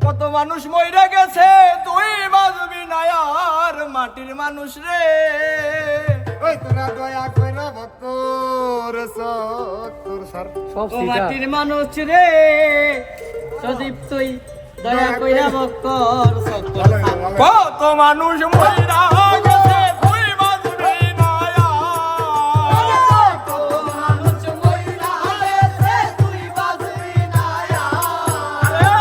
কত মানুষ মইরা গেছে তুই বাজবি না আর মাটির মানুষ রে। ওই তোরা দয়া কইরা ভক্তর সত্তর সার ও মাটির মানুষ রে সদীপ তুই দয়া কইরা বক্কর সত্তর কত মানুষ মইরা গেছে তুই বাজবি না আর। কত মানুষ মইরা গেছে তুই বাজবি না আরে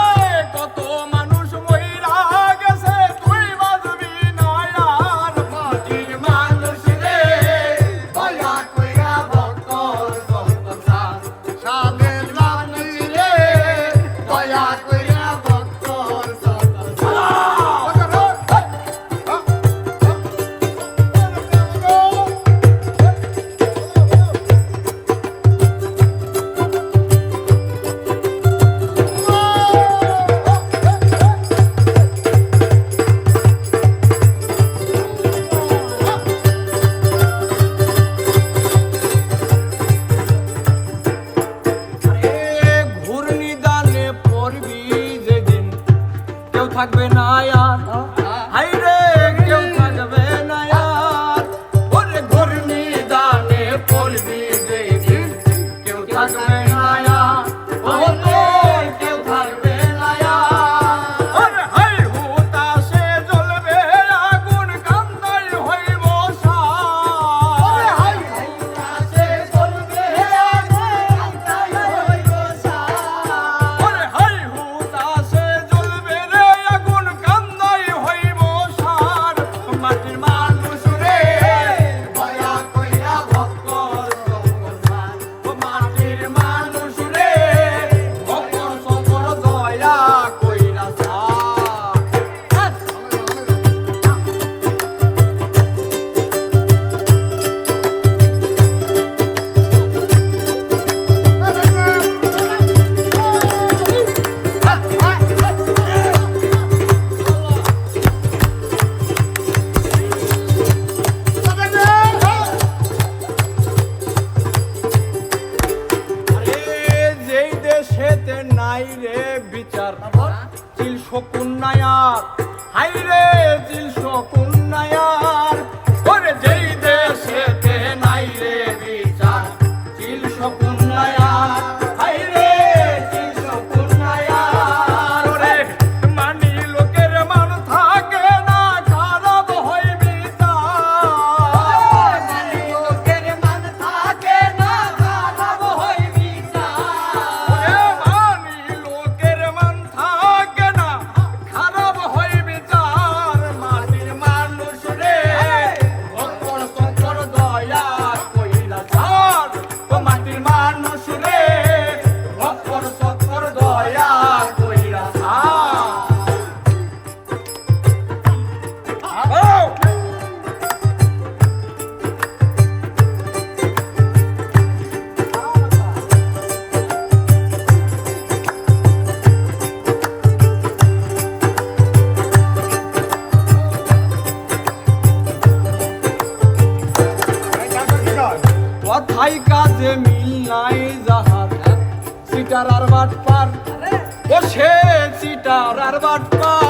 কত মানুষ মইরা গেছে তুই বাজবি না আর মাটির মানুষ রে। দয়া কইরা বক্কর সত্তর সাদের মানুষ রে দয়া কইরা বক্কর সত্তর ঘূর্ণি দানে পড়বি যেদিন কেউ থাকবে না আর। হাই রে কেউ থাকবে না আর। ওরে ঘূর্ণি দানে পড়বি যেদিন কেউ থাকবে না আর। ওরে কেউ থাকবে না আর। ওরে হাই হুতাশে জ্বলবে আগুন কান্দাই হইব সার। হাই হাইয়াছে চলবে আগুন তাই হইব সার ওরে হাই হুতাশে জ্বলবে রে আগুন কান্দাই হইব সার। মাটির মানুষ রে দয়া কইরা বক্কর সত্তর ও মাটির মানুষ রে ভক্তর সকল দয়া কইরা সার। আরে যেই দেশেতে নাই রে বিচার চিল শকুন নায়ার। হাই রে চিল শকুন নায়ার। ওরে যেই দেশেতে নাই রে বিচার চিল শকুন নায়ার। হাই রে চিল শকুন নায়ার। ওরে মানি লোকের মান থাকে না খারাপ হয় বিচার। মানি লোকের মান থাকে না খারাপ হইবি ওরে মানি লোকের মান থাকে না খারাপ হয় বিচার। মাটির মানুষ রে ভক্তর সকল দয়া কইরা ছাড়। ও মাটির মানুষ রে ভক্তর সকল দয়া কইরা ছাড়। কথাই কাজে মিল নাই যাহার সিটার আর বাট পার। ও সে সিটার আর বাট পার।